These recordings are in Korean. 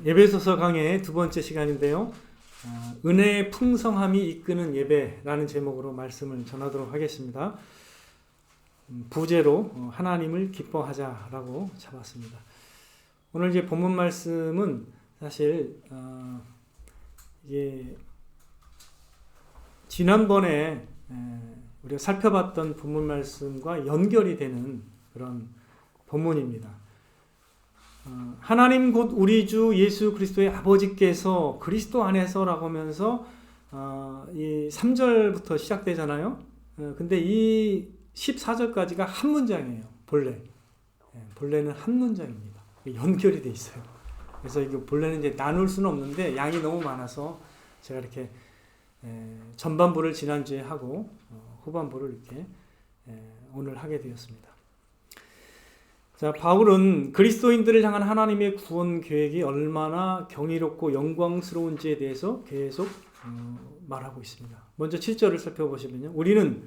예배소서 강의 두 번째 시간인데요. 은혜의 풍성함이 이끄는 예배라는 제목으로 말씀을 전하도록 하겠습니다. 부제로 하나님을 기뻐하자라고 잡았습니다. 오늘 이제 본문 말씀은 사실 이게 지난번에 우리가 살펴봤던 본문 말씀과 연결이 되는 그런 본문입니다. 하나님 곧 우리 주 예수 그리스도의 아버지께서 그리스도 안에서라고 하면서 이 3절부터 시작되잖아요. 근데 이 14절까지가 한 문장이에요. 본래는 한 문장입니다. 연결이 돼 있어요. 그래서 이게 본래는 이제 나눌 수는 없는데 양이 너무 많아서 제가 이렇게 전반부를 지난주에 하고 후반부를 이렇게 오늘 하게 되었습니다. 자, 바울은 그리스도인들을 향한 하나님의 구원 계획이 얼마나 경이롭고 영광스러운지에 대해서 계속 말하고 있습니다. 먼저 7절을 살펴보시면요. 우리는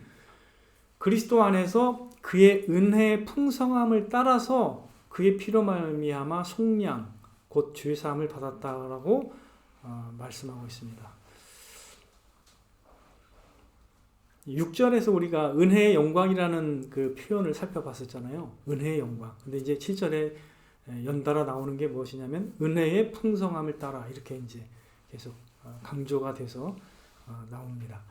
그리스도 안에서 그의 은혜의 풍성함을 따라서 그의 피로 말미암아 속량 곧 죄 사함을 받았다라고 말씀하고 있습니다. 6절에서 우리가 은혜의 영광이라는 그 표현을 살펴봤었잖아요. 은혜의 영광. 근데 이제 7절에 연달아 나오는 게 무엇이냐면 은혜의 풍성함을 따라 이렇게 이제 계속 강조가 돼서 나옵니다.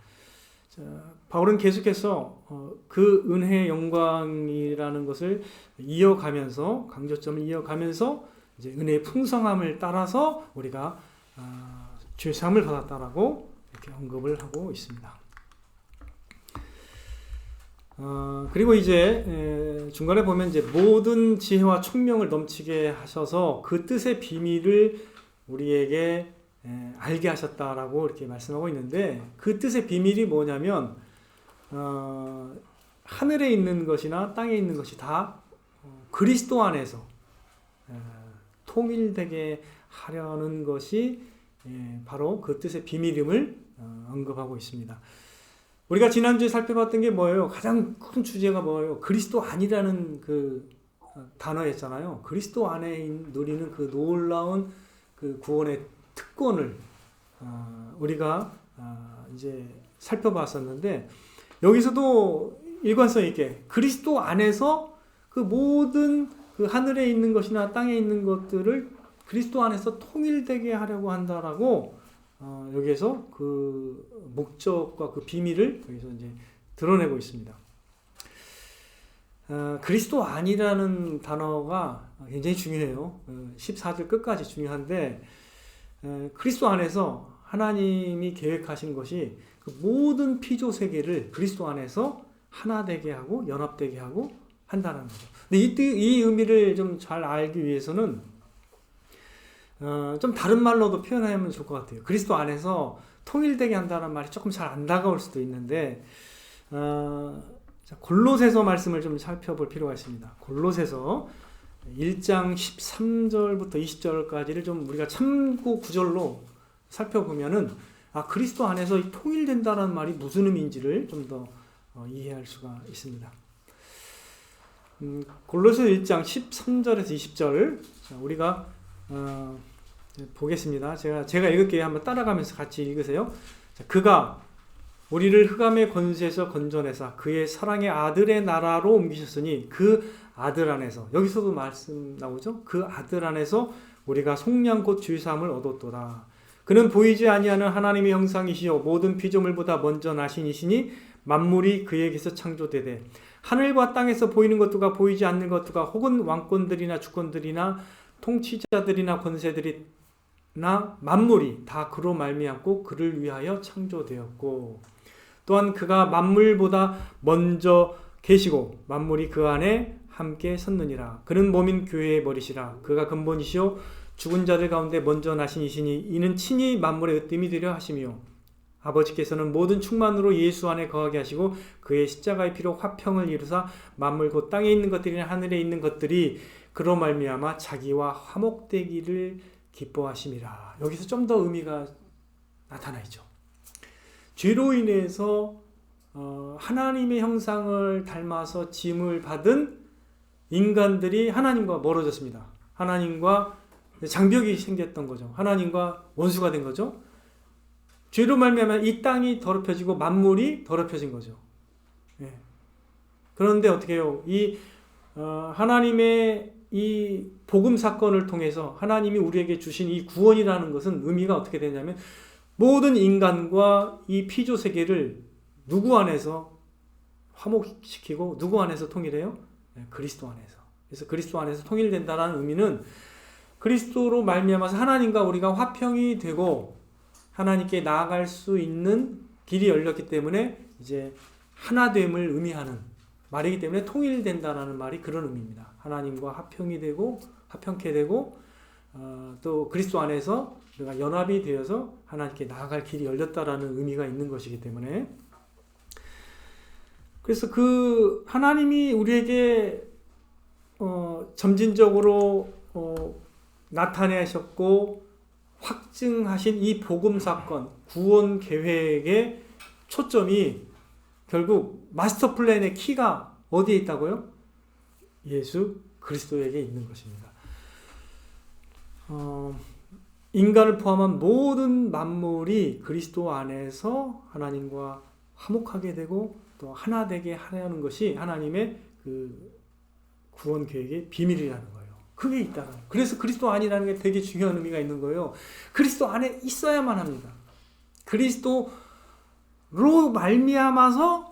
자, 바울은 계속해서 그 은혜의 영광이라는 것을 이어가면서 강조점을 이어가면서 이제 은혜의 풍성함을 따라서 우리가 죄 사함을 받았다라고 이렇게 언급을 하고 있습니다. 그리고 이제 중간에 보면 이제 모든 지혜와 총명을 넘치게 하셔서 그 뜻의 비밀을 우리에게 알게 하셨다라고 이렇게 말씀하고 있는데 그 뜻의 비밀이 뭐냐면 하늘에 있는 것이나 땅에 있는 것이 다 그리스도 안에서 통일되게 하려는 것이 바로 그 뜻의 비밀임을 언급하고 있습니다. 우리가 지난주에 살펴봤던 게 뭐예요? 가장 큰 주제가 뭐예요? 그리스도 안이라는 그 단어였잖아요. 그리스도 안에 누리는 그 놀라운 그 구원의 특권을 우리가 이제 살펴봤었는데 여기서도 일관성 있게 그리스도 안에서 그 모든 그 하늘에 있는 것이나 땅에 있는 것들을 그리스도 안에서 통일되게 하려고 한다라고 여기에서 그 목적과 그 비밀을 여기서 이제 드러내고 있습니다. 그리스도 안이라는 단어가 굉장히 중요해요. 14절 끝까지 중요한데 그리스도 안에서 하나님이 계획하신 것이 그 모든 피조 세계를 그리스도 안에서 하나 되게 하고 연합되게 하고 한다는 거죠. 근데 이 의미를 좀 잘 알기 위해서는 좀 다른 말로도 표현하면 좋을 것 같아요. 그리스도 안에서 통일되게 한다는 말이 조금 잘 안 다가올 수도 있는데 골로새서 말씀을 좀 살펴볼 필요가 있습니다. 골로새서 1장 13절부터 20절까지를 좀 우리가 참고 구절로 살펴보면은 그리스도 안에서 통일된다는 말이 무슨 의미인지를 좀 더 이해할 수가 있습니다. 골로새 1장 13절에서 20절 우리가 보겠습니다. 제가 읽을게요. 한번 따라가면서 같이 읽으세요. 자, 그가 우리를 흑암의 권세에서 건져내사 그의 사랑의 아들의 나라로 옮기셨으니 그 아들 안에서 여기서도 말씀 나오죠. 그 아들 안에서 우리가 속량 곧 죄 사함을 얻었도다. 그는 보이지 아니하는 하나님의 형상이시요 모든 피조물보다 먼저 나신 이시니 만물이 그에게서 창조되되 하늘과 땅에서 보이는 것들과 보이지 않는 것들과 혹은 왕권들이나 주권들이나 통치자들이나 권세들이나 만물이 다 그로 말미암고 그를 위하여 창조되었고 또한 그가 만물보다 먼저 계시고 만물이 그 안에 함께 섰느니라. 그는 몸인 교회의 머리시라. 그가 근본이시오 죽은 자들 가운데 먼저 나신 이시니 이는 친히 만물의 으뜸이 되려 하심이요 아버지께서는 모든 충만으로 예수 안에 거하게 하시고 그의 십자가의 피로 화평을 이루사 만물 곧 땅에 있는 것들이나 하늘에 있는 것들이 그로 말미암아 자기와 화목되기를 기뻐하심이라. 여기서 좀 더 의미가 나타나 있죠. 죄로 인해서 하나님의 형상을 닮아서 짐을 받은 인간들이 하나님과 멀어졌습니다. 하나님과 장벽이 생겼던 거죠. 하나님과 원수가 된 거죠. 죄로 말미암아 이 땅이 더럽혀지고 만물이 더럽혀진 거죠. 예. 그런데 어떻게 해요? 하나님의 이 복음 사건을 통해서 하나님이 우리에게 주신 이 구원이라는 것은 의미가 어떻게 되냐면 모든 인간과 이 피조 세계를 누구 안에서 화목시키고 누구 안에서 통일해요? 네, 그리스도 안에서. 그래서 그리스도 안에서 통일된다는 의미는 그리스도로 말미암아서 하나님과 우리가 화평이 되고 하나님께 나아갈 수 있는 길이 열렸기 때문에 이제 하나됨을 의미하는 말이기 때문에 통일된다라는 말이 그런 의미입니다. 하나님과 화평이 되고 화평케 되고 또 그리스도 안에서 우리가 연합이 되어서 하나님께 나아갈 길이 열렸다라는 의미가 있는 것이기 때문에 그래서 그 하나님이 우리에게 점진적으로 나타내셨고 확증하신 이 복음 사건, 구원 계획의 초점이 결국 마스터 플랜의 키가 어디에 있다고요? 예수 그리스도에게 있는 것입니다. 인간을 포함한 모든 만물이 그리스도 안에서 하나님과 화목하게 되고 또 하나 되게 하려는 것이 하나님의 그 구원 계획의 비밀이라는 거예요. 그게 있다는 거예요. 그래서 그리스도 안이라는 게 되게 중요한 의미가 있는 거예요. 그리스도 안에 있어야만 합니다. 그리스도로 말미암아서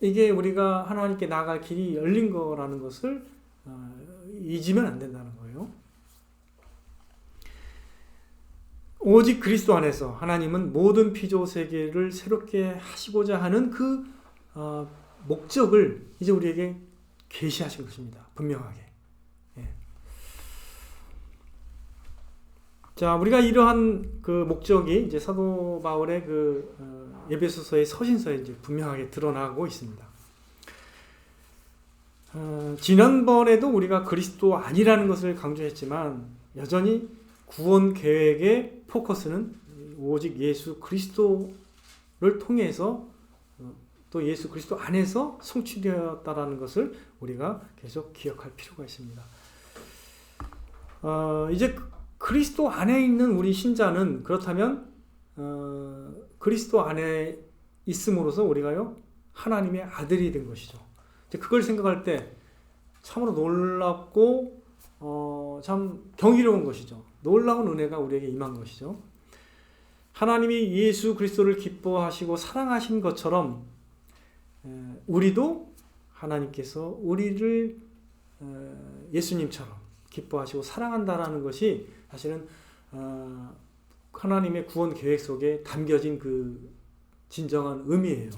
이게 우리가 하나님께 나아갈 길이 열린 거라는 것을 잊으면 안 된다는 거예요. 오직 그리스도 안에서 하나님은 모든 피조 세계를 새롭게 하시고자 하는 그 목적을 이제 우리에게 계시하신 것입니다. 분명하게. 예. 자, 우리가 이러한 그 목적이 이제 사도 바울의 그 에베소서의 서신서에 이제 분명하게 드러나고 있습니다. 지난번에도 우리가 그리스도 아니라는 것을 강조했지만 여전히 구원 계획의 포커스는 오직 예수 그리스도를 통해서 또 예수 그리스도 안에서 성취되었다라는 것을 우리가 계속 기억할 필요가 있습니다. 이제 그리스도 안에 있는 우리 신자는 그렇다면 그리스도 안에 있음으로써 우리가요 하나님의 아들이 된 것이죠. 그걸 생각할 때 참으로 놀랍고 참 경이로운 것이죠. 놀라운 은혜가 우리에게 임한 것이죠. 하나님이 예수 그리스도를 기뻐하시고 사랑하신 것처럼 우리도 하나님께서 우리를 예수님처럼 기뻐하시고 사랑한다라는 것이 사실은 하나님의 구원 계획 속에 담겨진 그 진정한 의미예요.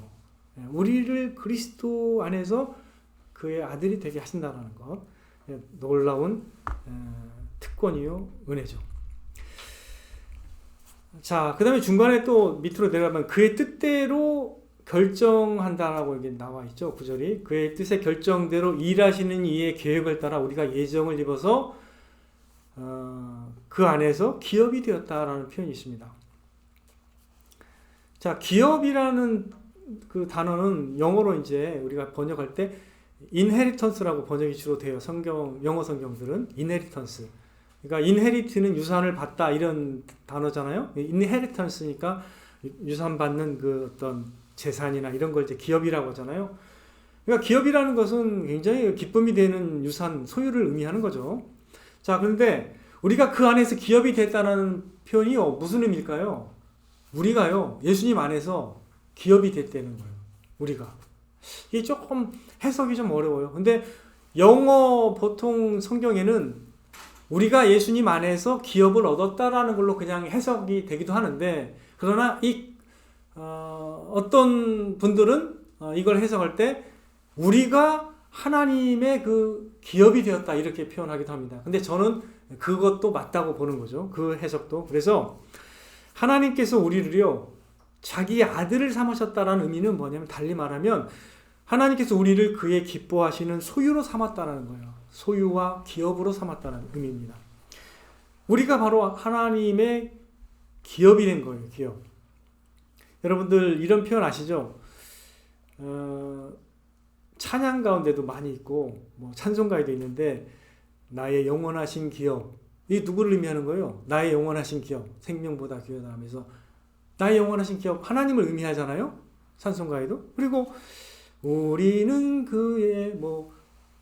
우리를 그리스도 안에서 그의 아들이 되게 하신다는 것, 놀라운 특권이요 은혜죠. 자, 그 다음에 중간에 또 밑으로 내려가면 그의 뜻대로 결정한다라고 여기 나와 있죠. 구절이 그의 뜻의 결정대로 일하시는 이의 계획을 따라 우리가 예정을 입어서 그 안에서 기업이 되었다라는 표현이 있습니다. 자, 기업이라는 그 단어는 영어로 이제 우리가 번역할 때 inheritance라고 번역이 주로 돼요. 영어 성경들은 inheritance. 그러니까 inherit는 유산을 받다 이런 단어잖아요. inheritance니까 유산 받는 그 어떤 재산이나 이런 걸 이제 기업이라고 하잖아요. 그러니까 기업이라는 것은 굉장히 기쁨이 되는 유산, 소유를 의미하는 거죠. 자, 그런데 우리가 그 안에서 기업이 됐다는 표현이 무슨 의미일까요? 우리가요, 예수님 안에서 기업이 됐다는 거예요. 우리가. 이게 조금 해석이 좀 어려워요. 근데 영어 보통 성경에는 우리가 예수님 안에서 기업을 얻었다라는 걸로 그냥 해석이 되기도 하는데, 그러나 어떤 분들은 이걸 해석할 때 우리가 하나님의 그 기업이 되었다 이렇게 표현하기도 합니다. 근데 저는 그것도 맞다고 보는 거죠. 그 해석도. 그래서 하나님께서 우리를요 자기의 아들을 삼으셨다라는 의미는 뭐냐면 달리 말하면 하나님께서 우리를 그의 기뻐하시는 소유로 삼았다라는 거예요. 소유와 기업으로 삼았다는 의미입니다. 우리가 바로 하나님의 기업이 된 거예요. 기업. 여러분들 이런 표현 아시죠? 찬양 가운데도 많이 있고 뭐 찬송가에도 있는데 나의 영원하신 기업, 이 누구를 의미하는 거예요? 나의 영원하신 기업, 생명보다 귀하다 하면서 나의 영원하신 기업, 하나님을 의미하잖아요. 찬송가에도. 그리고 우리는 그의 뭐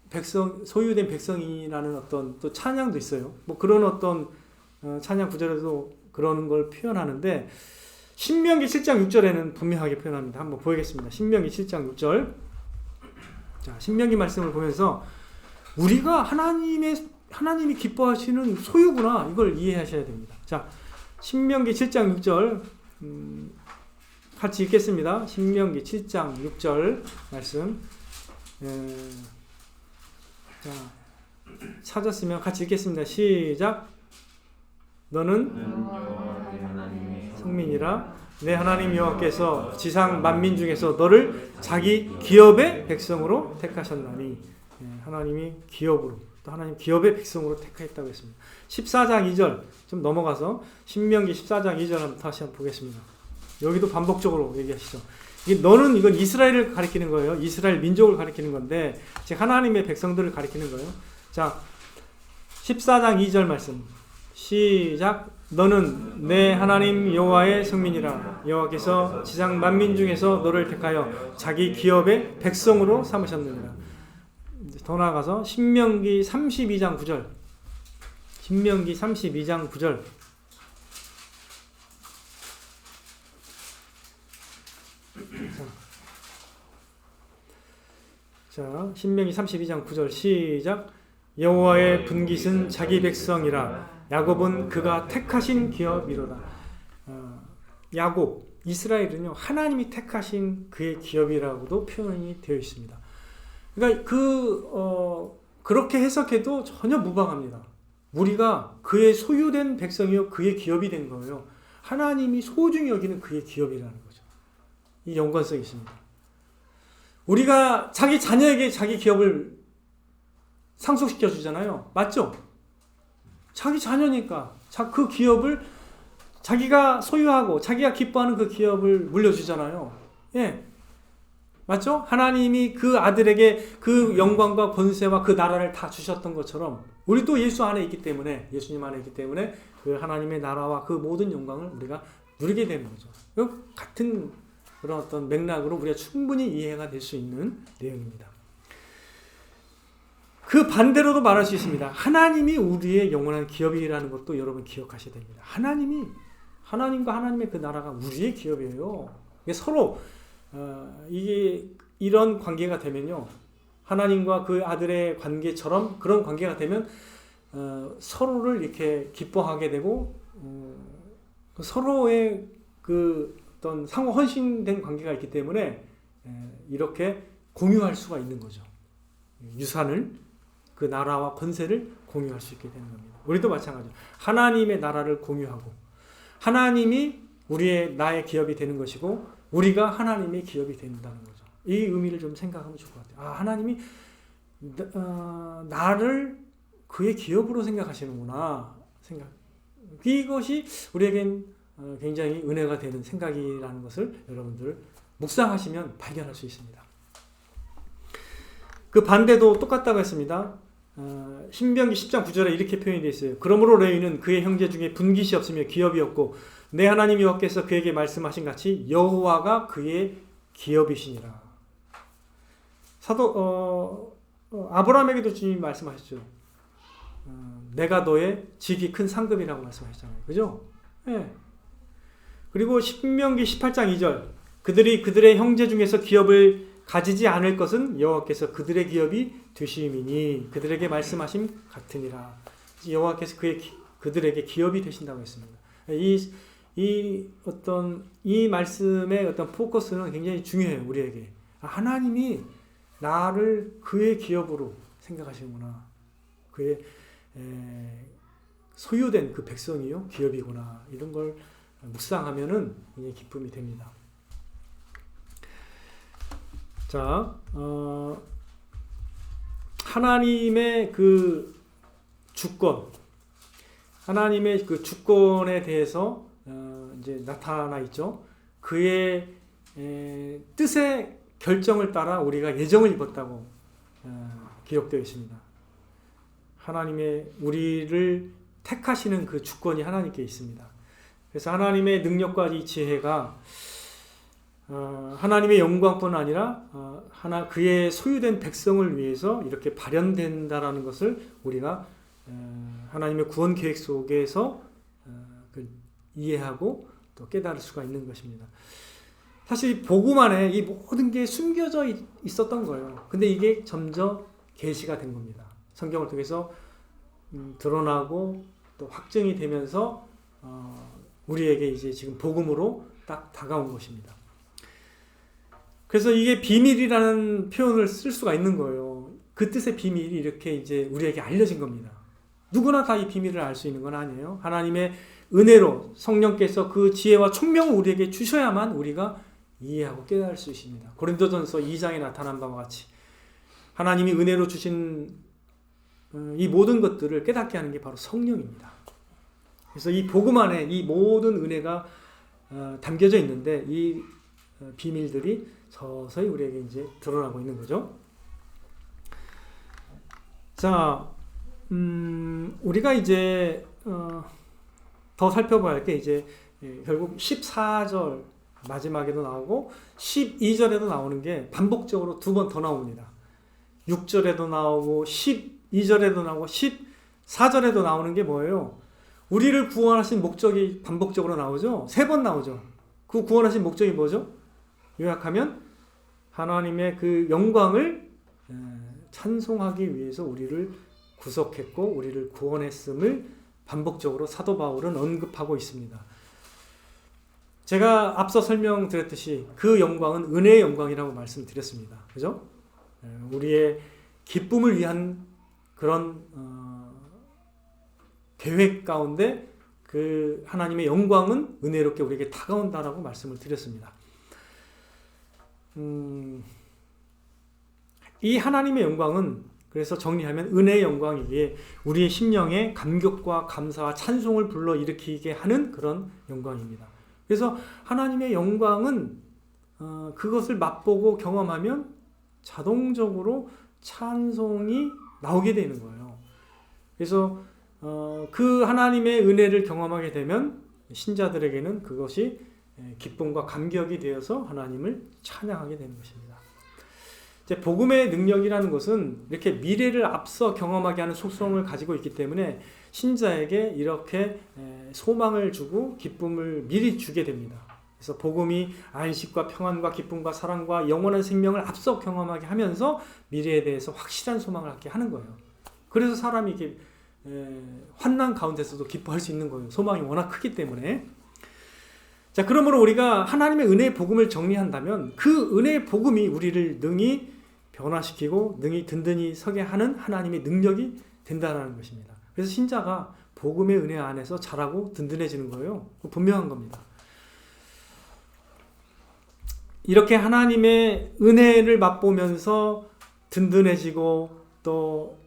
백성, 소유된 백성이라는 어떤 또 찬양도 있어요. 뭐 그런 어떤 찬양 구절에도 그런 걸 표현하는데, 신명기 7장 6절에는 분명하게 표현합니다. 한번 보겠습니다. 신명기 7장 6절. 자, 신명기 말씀을 보면서 우리가 하나님이 기뻐하시는 소유구나, 이걸 이해하셔야 됩니다. 자, 신명기 7장 6절 같이 읽겠습니다. 신명기 7장 6절 말씀. 자, 찾았으면 같이 읽겠습니다. 시작. 너는 성민이라 내 하나님 여호와께서 지상 만민 중에서 너를 자기 기업의 백성으로 택하셨나니. 하나님이 기업으로, 또 하나님 기업의 백성으로 택하였다고 했습니다. 14장 2절 좀 넘어가서 신명기 14장 2절 다시 한번 보겠습니다. 여기도 반복적으로 얘기하시죠. 너는, 이건 이스라엘을 가리키는 거예요. 이스라엘 민족을 가리키는 건데, 즉 하나님의 백성들을 가리키는 거예요. 자, 14장 2절 말씀 시작. 너는 내 하나님 여호와의 성민이라 여호와께서 지상 만민 중에서 너를 택하여 자기 기업의 백성으로 삼으셨느니라. 더 나아가서 신명기 32장 9절, 신명기 32장 9절. 자, 신명기 32장 9절 시작. 여호와의 분깃은 자기 백성이라 야곱은 그가 택하신 기업이로다. 야곱, 이스라엘은요, 하나님이 택하신 그의 기업이라고도 표현이 되어 있습니다. 그러니까 그렇게 해석해도 전혀 무방합니다. 우리가 그의 소유된 백성이요, 그의 기업이 된 거예요. 하나님이 소중히 여기는 그의 기업이라는 거죠. 이 연관성이 있습니다. 우리가 자기 자녀에게 자기 기업을 상속시켜 주잖아요. 맞죠? 자기 자녀니까 그 기업을 자기가 소유하고 자기가 기뻐하는 그 기업을 물려주잖아요. 예. 맞죠? 하나님이 그 아들에게 그 영광과 권세와 그 나라를 다 주셨던 것처럼 우리도 예수 안에 있기 때문에, 예수님 안에 있기 때문에 그 하나님의 나라와 그 모든 영광을 우리가 누리게 되는 거죠. 같은 그런 어떤 맥락으로 우리가 충분히 이해가 될 수 있는 내용입니다. 그 반대로도 말할 수 있습니다. 하나님이 우리의 영원한 기업이라는 것도 여러분 기억하셔야 됩니다. 하나님과 하나님의 그 나라가 우리의 기업이에요. 서로 이게 이런 관계가 되면요, 하나님과 그 아들의 관계처럼 그런 관계가 되면 서로를 이렇게 기뻐하게 되고 서로의 그 어떤 상호 헌신된 관계가 있기 때문에 이렇게 공유할 수가 있는 거죠. 유산을, 그 나라와 권세를 공유할 수 있게 되는 겁니다. 우리도 마찬가지죠. 하나님의 나라를 공유하고 하나님이 나의 기업이 되는 것이고 우리가 하나님의 기업이 된다는 거죠. 이 의미를 좀 생각하면 좋을 것 같아요. 하나님이 나를 그의 기업으로 생각하시는구나. 이것이 우리에겐 굉장히 은혜가 되는 생각이라는 것을 여러분들 묵상하시면 발견할 수 있습니다. 그 반대도 똑같다고 했습니다. 신명기 10장 9절에 이렇게 표현이 되어 있어요. 그러므로 레위는 그의 형제 중에 분깃이 없으며 기업이 없고 내 하나님 여호와께서 그에게 말씀하신 같이 여호와가 그의 기업이시니라. 아브라함에게도 주님이 말씀하셨죠. 내가 너의 지기 큰 상급이라고 말씀하셨잖아요. 그죠? 네. 그리고 신명기 18장 2절 그들이 그들의 형제 중에서 기업을 가지지 않을 것은 여호와께서 그들의 기업이 되심이니 그들에게 말씀하심 같으니라. 여호와께서 그들에게 기업이 되신다고 했습니다. 이 말씀의 어떤 포커스는 굉장히 중요해요. 우리에게 하나님이 나를 그의 기업으로 생각하시는구나. 그의 소유된 그 백성이요 기업이구나. 이런 걸 묵상하면은 굉장히 기쁨이 됩니다. 자, 하나님의 그 주권, 하나님의 그 주권에 대해서 이제 나타나 있죠. 그의 뜻의 결정을 따라 우리가 예정을 입었다고 기록되어 있습니다. 하나님의 우리를 택하시는 그 주권이 하나님께 있습니다. 그래서 하나님의 능력과 이 지혜가 하나님의 영광뿐 아니라 그의 소유된 백성을 위해서 이렇게 발현된다라는 것을 우리가 하나님의 구원 계획 속에서 이해하고 또 깨달을 수가 있는 것입니다. 사실 복음 안에 이 모든 게 숨겨져 있었던 거예요. 근데 이게 점점 계시가 된 겁니다. 성경을 통해서 드러나고 또 확증이 되면서 우리에게 이제 지금 복음으로 딱 다가온 것입니다. 그래서 이게 비밀이라는 표현을 쓸 수가 있는 거예요. 그 뜻의 비밀이 이렇게 이제 우리에게 알려진 겁니다. 누구나 다 이 비밀을 알 수 있는 건 아니에요. 하나님의 은혜로 성령께서 그 지혜와 총명을 우리에게 주셔야만 우리가 이해하고 깨달을 수 있습니다. 고린도전서 2장에 나타난 바와 같이 하나님이 은혜로 주신 이 모든 것들을 깨닫게 하는 게 바로 성령입니다. 그래서 이 복음 안에 이 모든 은혜가 담겨져 있는데 이 비밀들이 서서히 우리에게 이제 드러나고 있는 거죠. 자, 우리가 이제 더 살펴봐야 할 게 이제 결국 14절 마지막에도 나오고 12절에도 나오는 게 반복적으로 두 번 더 나옵니다. 6절에도 나오고 12절에도 나오고 14절에도 나오는 게 뭐예요? 우리를 구원하신 목적이 반복적으로 나오죠. 3번 나오죠. 그 구원하신 목적이 뭐죠? 요약하면 하나님의 그 영광을 찬송하기 위해서 우리를 구속했고 우리를 구원했음을 반복적으로 사도 바울은 언급하고 있습니다. 제가 앞서 설명드렸듯이 그 영광은 은혜의 영광이라고 말씀드렸습니다. 그죠? 우리의 기쁨을 위한 그런 계획 가운데 그 하나님의 영광은 은혜롭게 우리에게 다가온다라고 말씀을 드렸습니다. 이 하나님의 영광은 그래서 정리하면 은혜의 영광이기에 우리의 심령에 감격과 감사와 찬송을 불러일으키게 하는 그런 영광입니다. 그래서 하나님의 영광은 그것을 맛보고 경험하면 자동적으로 찬송이 나오게 되는 거예요. 그래서 그 하나님의 은혜를 경험하게 되면 신자들에게는 그것이 기쁨과 감격이 되어서 하나님을 찬양하게 되는 것입니다. 이제 복음의 능력이라는 것은 이렇게 미래를 앞서 경험하게 하는 속성을 가지고 있기 때문에 신자에게 이렇게 소망을 주고 기쁨을 미리 주게 됩니다. 그래서 복음이 안식과 평안과 기쁨과 사랑과 영원한 생명을 앞서 경험하게 하면서 미래에 대해서 확실한 소망을 갖게 하는 거예요. 그래서 사람이 이렇게 환난 가운데서도 기뻐할 수 있는 거예요. 소망이 워낙 크기 때문에. 자, 그러므로 우리가 하나님의 은혜의 복음을 정리한다면 그 은혜의 복음이 우리를 능히 변화시키고 능히 든든히 서게 하는 하나님의 능력이 된다는 것입니다. 그래서 신자가 복음의 은혜 안에서 자라고 든든해지는 거예요. 분명한 겁니다. 이렇게 하나님의 은혜를 맛보면서 든든해지고 또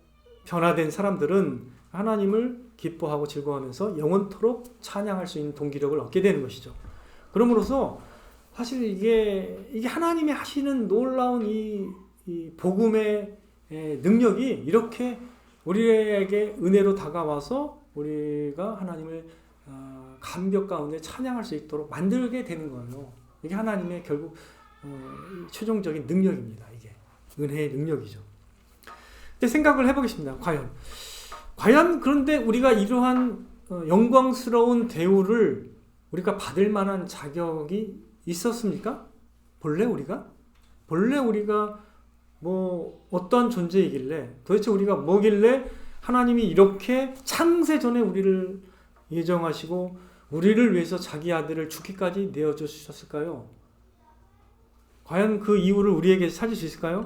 변화된 사람들은 하나님을 기뻐하고 즐거워하면서 영원토록 찬양할 수 있는 동기력을 얻게 되는 것이죠. 그러므로서 사실 이게 하나님이 하시는 놀라운 이 복음의 능력이 이렇게 우리에게 은혜로 다가와서 우리가 하나님을 감격 가운데 찬양할 수 있도록 만들게 되는 거예요. 이게 하나님의 결국 최종적인 능력입니다. 이게 은혜의 능력이죠. 근데 생각을 해보겠습니다. 과연 그런데 우리가 이러한 영광스러운 대우를 우리가 받을 만한 자격이 있었습니까? 본래 우리가 뭐 어떤 존재이길래 도대체 우리가 뭐길래 하나님이 이렇게 창세 전에 우리를 예정하시고 우리를 위해서 자기 아들을 죽기까지 내어주셨을까요? 과연 그 이유를 우리에게 찾을 수 있을까요?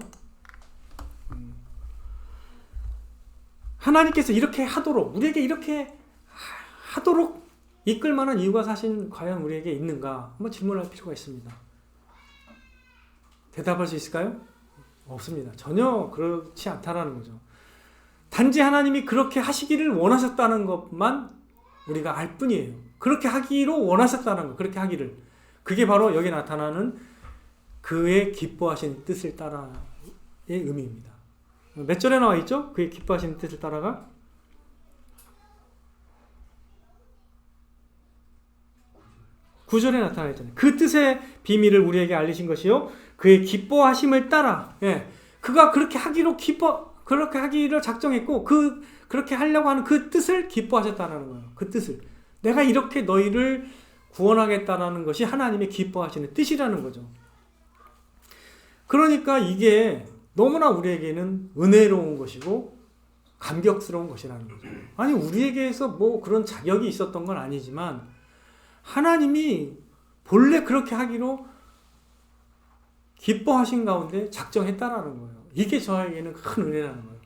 하나님께서 이렇게 하도록 우리에게 이렇게 하도록 이끌 만한 이유가 사실 과연 우리에게 있는가? 한번 질문할 필요가 있습니다. 대답할 수 있을까요? 없습니다. 전혀 그렇지 않다라는 거죠. 단지 하나님이 그렇게 하시기를 원하셨다는 것만 우리가 알 뿐이에요. 그렇게 하기로 원하셨다는 거, 그렇게 하기를. 그게 바로 여기 나타나는 그의 기뻐하신 뜻을 따라의 의미입니다. 몇 절에 나와 있죠? 그의 기뻐하신 뜻을 따라가? 9절에 나타나 있잖아요. 그 뜻의 비밀을 우리에게 알리신 것이요 그의 기뻐하심을 따라 그가 그렇게 하기로 그렇게 하기를 작정했고 그렇게 하려고 하는 그 뜻을 기뻐하셨다는 거예요. 그 뜻을 내가 이렇게 너희를 구원하겠다라는 것이 하나님의 기뻐하시는 뜻이라는 거죠. 그러니까 이게 너무나 우리에게는 은혜로운 것이고 감격스러운 것이라는 거죠. 아니 우리에게서 뭐 그런 자격이 있었던 건 아니지만 하나님이 본래 그렇게 하기로 기뻐하신 가운데 작정했다라는 거예요. 이게 저에게는 큰 은혜라는 거예요.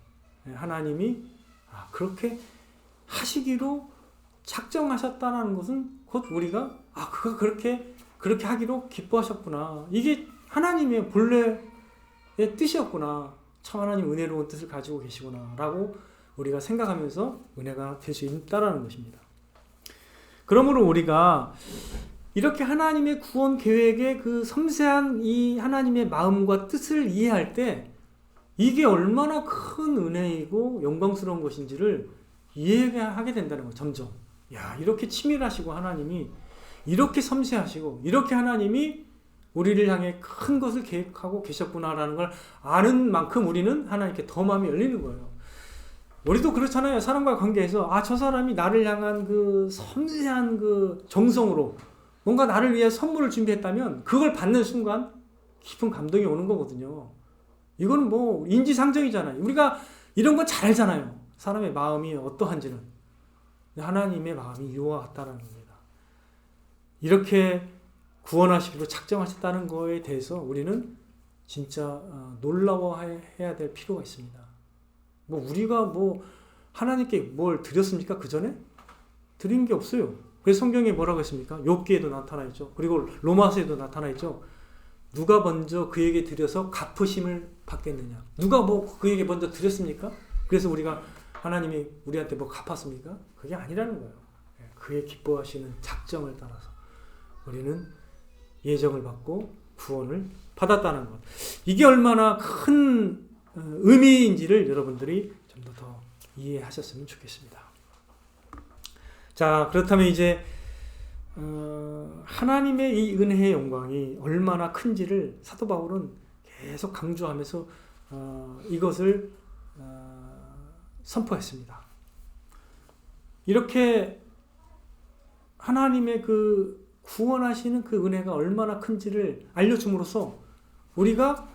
하나님이 그렇게 하시기로 작정하셨다는 것은 곧 우리가 그가 그렇게 하기로 기뻐하셨구나. 이게 하나님의 본래의 뜻이었구나. 참 하나님 은혜로운 뜻을 가지고 계시구나 라고 우리가 생각하면서 은혜가 될 수 있다는 것입니다. 그러므로 우리가 이렇게 하나님의 구원 계획의 그 섬세한 이 하나님의 마음과 뜻을 이해할 때 이게 얼마나 큰 은혜이고 영광스러운 것인지를 이해하게 된다는 거예요. 점점 이렇게 치밀하시고 하나님이 이렇게 섬세하시고 이렇게 하나님이 우리를 향해 큰 것을 계획하고 계셨구나라는 걸 아는 만큼 우리는 하나님께 더 마음이 열리는 거예요. 우리도 그렇잖아요. 사람과의 관계에서 저 사람이 나를 향한 그 섬세한 그 정성으로 뭔가 나를 위해 선물을 준비했다면 그걸 받는 순간 깊은 감동이 오는 거거든요. 이거는 뭐 인지상정이잖아요. 우리가 이런 건 잘 알잖아요. 사람의 마음이 어떠한지는. 하나님의 마음이 이와 같다는 겁니다. 이렇게 구원하시기로 작정하셨다는 거에 대해서 우리는 진짜 놀라워해야 될 필요가 있습니다. 우리가 하나님께 뭘 드렸습니까? 그 전에? 드린 게 없어요. 그래서 성경에 뭐라고 했습니까? 욥기에도 나타나 있죠. 그리고 로마서에도 나타나 있죠. 누가 먼저 그에게 드려서 갚으심을 받겠느냐? 누가 그에게 먼저 드렸습니까? 그래서 우리가 하나님이 우리한테 갚았습니까? 그게 아니라는 거예요. 그의 기뻐하시는 작정을 따라서 우리는 예정을 받고 구원을 받았다는 것. 이게 얼마나 큰 의미인지를 여러분들이 좀 더 이해하셨으면 좋겠습니다. 자, 그렇다면 이제 하나님의 이 은혜의 영광이 얼마나 큰지를 사도 바울은 계속 강조하면서 이것을 선포했습니다. 이렇게 하나님의 그 구원하시는 그 은혜가 얼마나 큰지를 알려줌으로써 우리가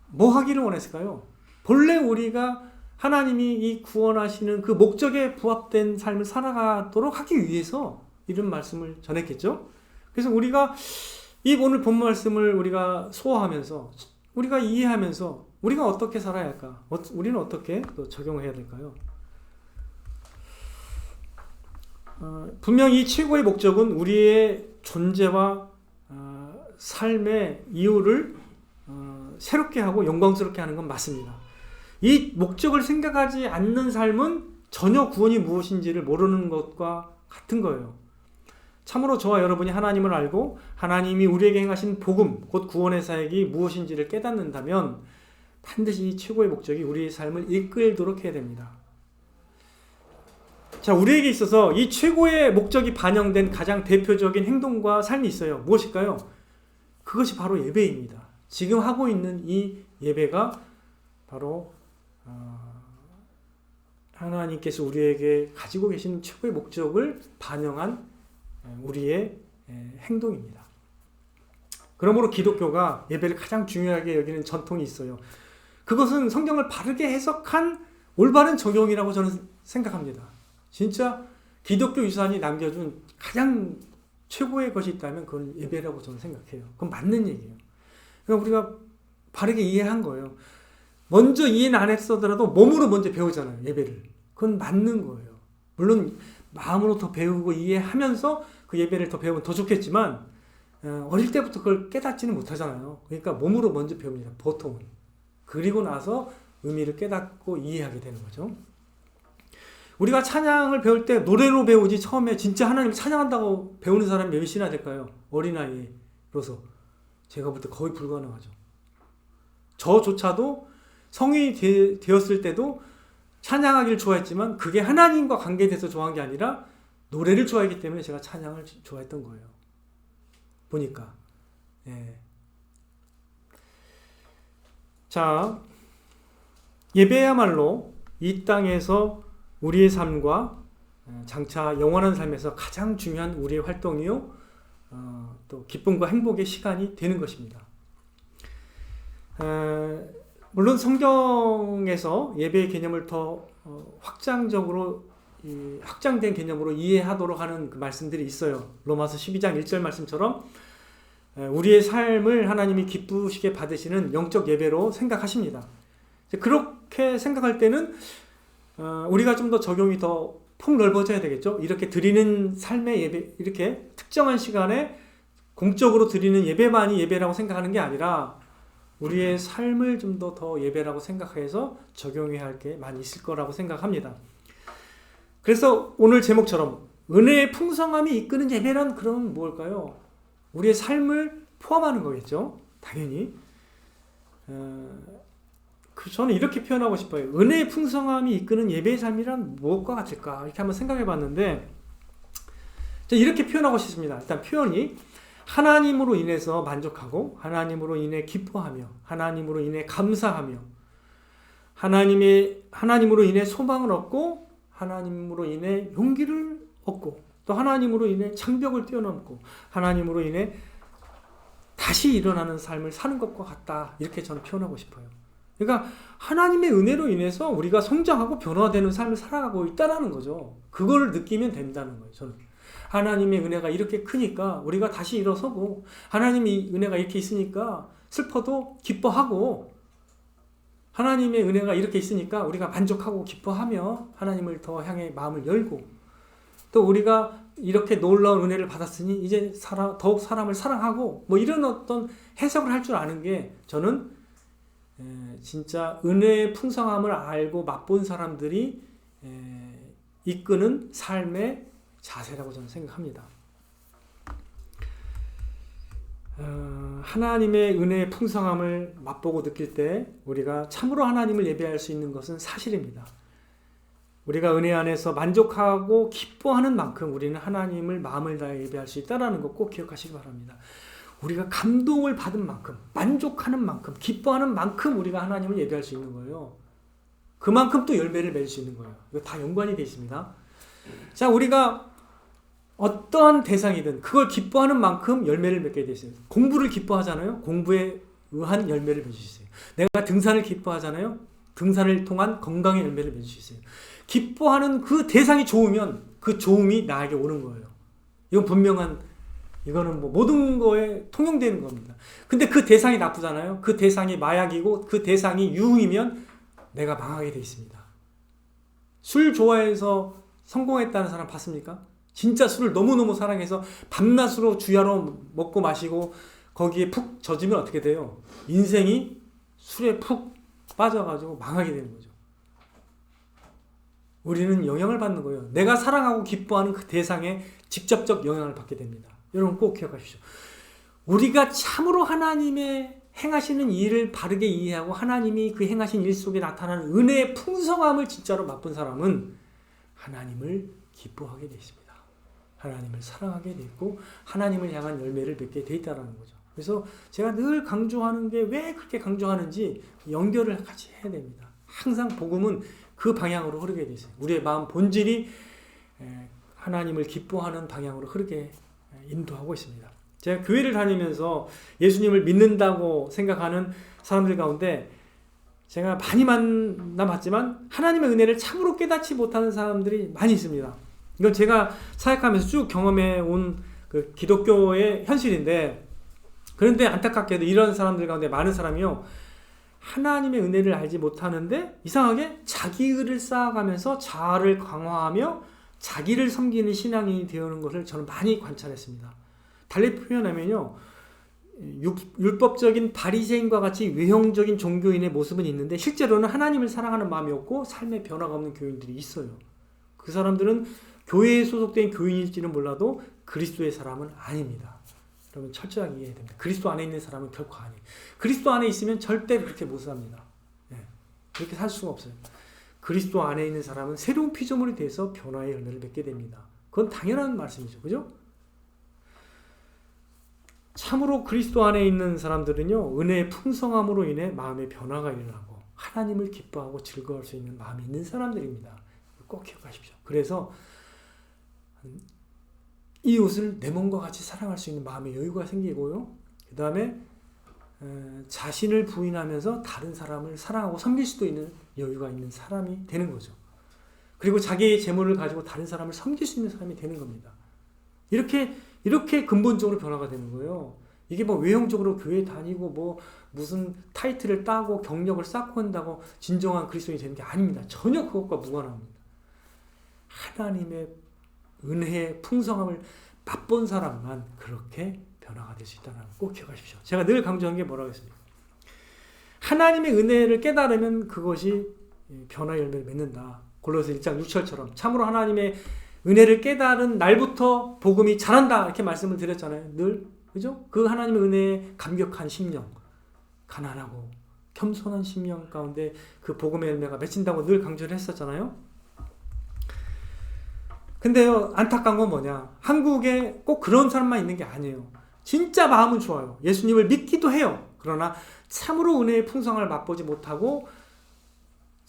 뭐 하기를 원했을까요? 본래 우리가 하나님이 이 구원하시는 그 목적에 부합된 삶을 살아가도록 하기 위해서 이런 말씀을 전했겠죠? 그래서 우리가 이 오늘 본 말씀을 우리가 소화하면서 우리가 이해하면서 우리가 어떻게 살아야 할까? 우리는 어떻게 또 적용해야 될까요? 분명히 이 최고의 목적은 우리의 존재와 삶의 이유를 새롭게 하고 영광스럽게 하는 건 맞습니다. 이 목적을 생각하지 않는 삶은 전혀 구원이 무엇인지를 모르는 것과 같은 거예요. 참으로 저와 여러분이 하나님을 알고 하나님이 우리에게 행하신 복음, 곧 구원의 사역이 무엇인지를 깨닫는다면 반드시 이 최고의 목적이 우리의 삶을 이끌도록 해야 됩니다. 자, 우리에게 있어서 이 최고의 목적이 반영된 가장 대표적인 행동과 삶이 있어요. 무엇일까요? 그것이 바로 예배입니다. 지금 하고 있는 이 예배가 바로 하나님께서 우리에게 가지고 계신 최고의 목적을 반영한 우리의 행동입니다. 그러므로 기독교가 예배를 가장 중요하게 여기는 전통이 있어요. 그것은 성경을 바르게 해석한 올바른 적용이라고 저는 생각합니다. 진짜 기독교 유산이 남겨준 가장 최고의 것이 있다면 그건 예배라고 저는 생각해요. 그건 맞는 얘기예요. 그러니까 우리가 바르게 이해한 거예요. 먼저 이해는 안 했어더라도 몸으로 먼저 배우잖아요. 예배를. 그건 맞는 거예요. 물론 마음으로 더 배우고 이해하면서 그 예배를 더 배우면 더 좋겠지만 어릴 때부터 그걸 깨닫지는 못하잖아요. 그러니까 몸으로 먼저 배웁니다. 보통은. 그리고 나서 의미를 깨닫고 이해하게 되는 거죠. 우리가 찬양을 배울 때 노래로 배우지 처음에 진짜 하나님을 찬양한다고 배우는 사람이 몇이나 될까요? 어린아이로서 제가 볼 때 거의 불가능하죠. 저조차도 성인이 되었을 때도 찬양하기를 좋아했지만 그게 하나님과 관계돼서 좋아한 게 아니라 노래를 좋아하기 때문에 제가 찬양을 좋아했던 거예요. 보니까. 예. 자, 예배야말로 이 땅에서 우리의 삶과 장차 영원한 삶에서 가장 중요한 우리의 활동이요, 또 기쁨과 행복의 시간이 되는 것입니다. 물론 성경에서 예배의 개념을 더 확장된 개념으로 이해하도록 하는 그 말씀들이 있어요. 로마서 12장 1절 말씀처럼 우리의 삶을 하나님이 기쁘시게 받으시는 영적 예배로 생각하십니다. 그렇게 생각할 때는 우리가 좀 더 적용이 더 폭넓어져야 되겠죠. 이렇게 드리는 삶의 예배, 이렇게 특정한 시간에 공적으로 드리는 예배만이 예배라고 생각하는 게 아니라 우리의 삶을 좀 더 예배라고 생각해서 적용해야 할 게 많이 있을 거라고 생각합니다. 그래서 오늘 제목처럼 은혜의 풍성함이 이끄는 예배란 그럼 뭘까요? 우리의 삶을 포함하는 거겠죠. 당연히. 저는 이렇게 표현하고 싶어요. 은혜의 풍성함이 이끄는 예배의 삶이란 무엇과 같을까? 이렇게 한번 생각해 봤는데, 이렇게 표현하고 싶습니다. 일단 표현이 하나님으로 인해서 만족하고, 하나님으로 인해 기뻐하며, 하나님으로 인해 감사하며, 하나님으로 인해 소망을 얻고, 하나님으로 인해 용기를 얻고, 또 하나님으로 인해 장벽을 뛰어넘고, 하나님으로 인해 다시 일어나는 삶을 사는 것과 같다. 이렇게 저는 표현하고 싶어요. 그러니까 하나님의 은혜로 인해서 우리가 성장하고 변화되는 삶을 살아가고 있다는 거죠. 그걸 느끼면 된다는 거예요. 저는 하나님의 은혜가 이렇게 크니까 우리가 다시 일어서고, 하나님의 은혜가 이렇게 있으니까 슬퍼도 기뻐하고, 하나님의 은혜가 이렇게 있으니까 우리가 만족하고 기뻐하며 하나님을 더 향해 마음을 열고, 또 우리가 이렇게 놀라운 은혜를 받았으니 이제 더욱 사람을 사랑하고, 뭐 이런 어떤 해석을 할 줄 아는 게 저는 진짜 은혜의 풍성함을 알고 맛본 사람들이 이끄는 삶의 자세라고 저는 생각합니다. 하나님의 은혜의 풍성함을 맛보고 느낄 때 우리가 참으로 하나님을 예배할 수 있는 것은 사실입니다. 우리가 은혜 안에서 만족하고 기뻐하는 만큼 우리는 하나님을 마음을 다해 예배할 수 있다는 것 꼭 기억하시기 바랍니다. 우리가 감동을 받은 만큼, 만족하는 만큼, 기뻐하는 만큼 우리가 하나님을 예배할 수 있는 거예요. 그만큼 또 열매를 맺을 수 있는 거예요. 이거 다 연관이 되어 있습니다. 자, 우리가 어떠한 대상이든 그걸 기뻐하는 만큼 열매를 맺게 되어 있어요. 공부를 기뻐하잖아요. 공부에 의한 열매를 맺을 수 있어요. 내가 등산을 기뻐하잖아요. 등산을 통한 건강의 열매를 맺을 수 있어요. 기뻐하는 그 대상이 좋으면 그 좋음이 나에게 오는 거예요. 이거는 뭐 모든 거에 통용되는 겁니다. 근데 그 대상이 나쁘잖아요. 그 대상이 마약이고 그 대상이 유흥이면 내가 망하게 돼 있습니다. 술 좋아해서 성공했다는 사람 봤습니까? 진짜 술을 너무너무 사랑해서 밤낮으로 주야로 먹고 마시고 거기에 푹 젖으면 어떻게 돼요? 인생이 술에 푹 빠져가지고 망하게 되는 거죠. 우리는 영향을 받는 거예요. 내가 사랑하고 기뻐하는 그 대상에 직접적 영향을 받게 됩니다. 여러분 꼭 기억하십시오. 우리가 참으로 하나님의 행하시는 일을 바르게 이해하고 하나님이 그 행하신 일 속에 나타나는 은혜의 풍성함을 진짜로 맛본 사람은 하나님을 기뻐하게 되어 있습니다. 하나님을 사랑하게 되어 있고 하나님을 향한 열매를 맺게 되어 있다는 거죠. 그래서 제가 늘 강조하는 게 왜 그렇게 강조하는지 연결을 같이 해야 됩니다. 항상 복음은 그 방향으로 흐르게 되어 있어요. 우리의 마음 본질이 하나님을 기뻐하는 방향으로 흐르게 인도하고 있습니다. 제가 교회를 다니면서 예수님을 믿는다고 생각하는 사람들 가운데 제가 많이 만나봤지만 하나님의 은혜를 참으로 깨닫지 못하는 사람들이 많이 있습니다. 이건 제가 사역하면서 쭉 경험해 온 그 기독교의 현실인데, 그런데 안타깝게도 이런 사람들 가운데 많은 사람이요, 하나님의 은혜를 알지 못하는데 이상하게 자기 의를 쌓아가면서 자아를 강화하며 자기를 섬기는 신앙인이 되어오는 것을 저는 많이 관찰했습니다. 달리 표현하면요, 율법적인 바리새인과 같이 외형적인 종교인의 모습은 있는데 실제로는 하나님을 사랑하는 마음이 없고 삶의 변화가 없는 교인들이 있어요. 그 사람들은 교회에 소속된 교인일지는 몰라도 그리스도의 사람은 아닙니다. 여러분 철저하게 이해해야 됩니다. 그리스도 안에 있는 사람은 결코 아니에요. 그리스도 안에 있으면 절대 그렇게 못 삽니다. 그렇게 살 수가 없어요. 그리스도 안에 있는 사람은 새로운 피조물이 돼서 변화의 열매를 맺게 됩니다. 그건 당연한 말씀이죠. 그죠? 참으로 그리스도 안에 있는 사람들은요, 은혜의 풍성함으로 인해 마음의 변화가 일어나고 하나님을 기뻐하고 즐거워할 수 있는 마음이 있는 사람들입니다. 꼭 기억하십시오. 그래서 이웃을 내 몸과 같이 사랑할 수 있는 마음의 여유가 생기고요. 그 다음에 자신을 부인하면서 다른 사람을 사랑하고 섬길 수도 있는 여유가 있는 사람이 되는 거죠. 그리고 자기의 재물을 가지고 다른 사람을 섬길 수 있는 사람이 되는 겁니다. 이렇게 근본적으로 변화가 되는 거예요. 이게 뭐 외형적으로 교회 다니고 뭐 무슨 타이틀을 따고 경력을 쌓고 한다고 진정한 그리스도인이 되는 게 아닙니다. 전혀 그것과 무관합니다. 하나님의 은혜의 풍성함을 맛본 사람만 그렇게 변화가 될 수 있다는 걸 꼭 기억하십시오. 제가 늘 강조한 게 뭐라고 했습니까? 하나님의 은혜를 깨달으면 그것이 변화의 열매를 맺는다. 골로새 1장 6절처럼 참으로 하나님의 은혜를 깨달은 날부터 복음이 자란다 이렇게 말씀을 드렸잖아요. 늘 그죠? 그 하나님의 은혜에 감격한 심령, 가난하고 겸손한 심령 가운데 그 복음의 열매가 맺힌다고 늘 강조를 했었잖아요. 근데요, 안타까운 건 뭐냐? 한국에 꼭 그런 사람만 있는 게 아니에요. 진짜 마음은 좋아요. 예수님을 믿기도 해요. 그러나 참으로 은혜의 풍성함을 맛보지 못하고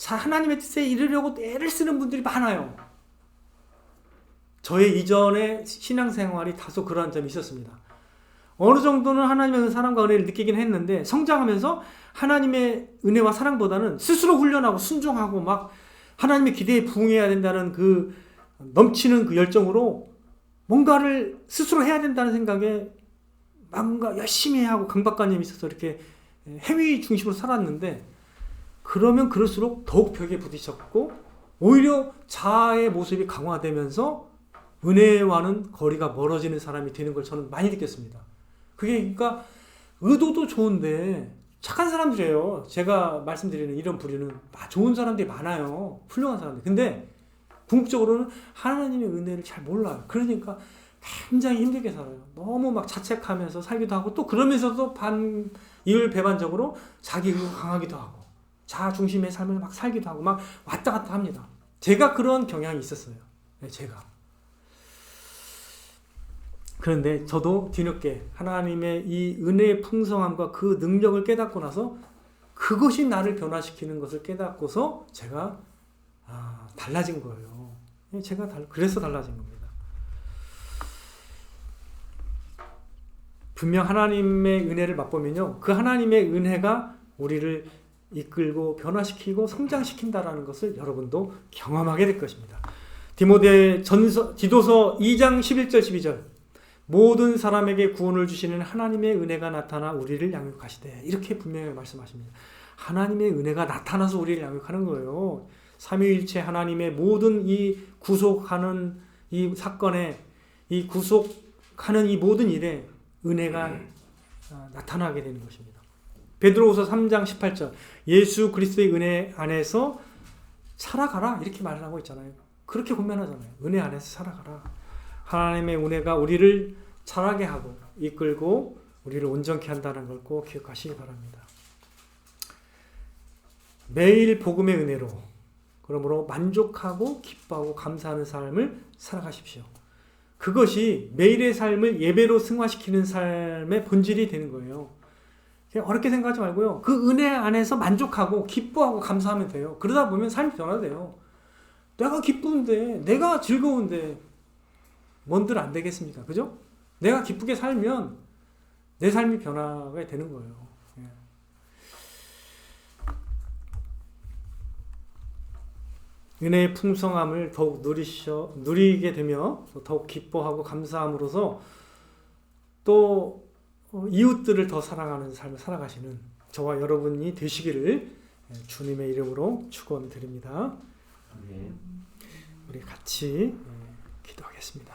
하나님의 뜻에 이르려고 애를 쓰는 분들이 많아요. 저의 이전의 신앙생활이 다소 그러한 점이 있었습니다. 어느 정도는 하나님의 사랑과 은혜를 느끼긴 했는데 성장하면서 하나님의 은혜와 사랑보다는 스스로 훈련하고 순종하고 막 하나님의 기대에 부응해야 된다는 그 넘치는 그 열정으로 뭔가를 스스로 해야 된다는 생각에 뭔가 열심히 해야 하고 강박관념이 있어서 이렇게 행위 중심으로 살았는데 그러면 그럴수록 더욱 벽에 부딪혔고 오히려 자아의 모습이 강화되면서 은혜와는 거리가 멀어지는 사람이 되는 걸 저는 많이 느꼈습니다. 그게 그러니까 의도도 좋은데 착한 사람들이에요. 제가 말씀드리는 이런 부류는 좋은 사람들이 많아요. 훌륭한 사람들. 근데 궁극적으로는 하나님의 은혜를 잘 몰라요. 그러니까 굉장히 힘들게 살아요. 너무 막 자책하면서 살기도 하고 또 그러면서도 이율배반적으로 자기 의가 강하기도 하고 자아 중심의 삶을 막 살기도 하고 막 왔다 갔다 합니다. 제가 그런 경향이 있었어요. 네, 제가. 그런데 저도 뒤늦게 하나님의 이 은혜의 풍성함과 그 능력을 깨닫고 나서 그것이 나를 변화시키는 것을 깨닫고서 제가 달라진 거예요. 그래서 달라진 겁니다. 분명 하나님의 은혜를 맛보면요. 그 하나님의 은혜가 우리를 이끌고 변화시키고 성장시킨다라는 것을 여러분도 경험하게 될 것입니다. 디도서 2장 11절 12절 모든 사람에게 구원을 주시는 하나님의 은혜가 나타나 우리를 양육하시되 이렇게 분명히 말씀하십니다. 하나님의 은혜가 나타나서 우리를 양육하는 거예요. 삼위일체 하나님의 모든 이 구속하는 이 사건에 이 구속하는 이 모든 일에 은혜가 나타나게 되는 것입니다. 베드로후서 3장 18절 예수 그리스도의 은혜 안에서 살아가라 이렇게 말을 하고 있잖아요. 그렇게 권면하잖아요. 은혜 안에서 살아가라. 하나님의 은혜가 우리를 자라게 하고 이끌고 우리를 온전케 한다는 걸 꼭 기억하시기 바랍니다. 매일 복음의 은혜로 그러므로 만족하고 기뻐하고 감사하는 삶을 살아가십시오. 그것이 매일의 삶을 예배로 승화시키는 삶의 본질이 되는 거예요. 어렵게 생각하지 말고요. 그 은혜 안에서 만족하고 기뻐하고 감사하면 돼요. 그러다 보면 삶이 변화돼요. 내가 기쁜데 내가 즐거운데 뭔들 안 되겠습니까? 그죠? 내가 기쁘게 살면 내 삶이 변화가 되는 거예요. 은혜의 풍성함을 더욱 누리게 되며 더욱 기뻐하고 감사함으로써 또 이웃들을 더 사랑하는 삶을 살아가시는 저와 여러분이 되시기를 주님의 이름으로 축원드립니다. 우리 같이 기도하겠습니다.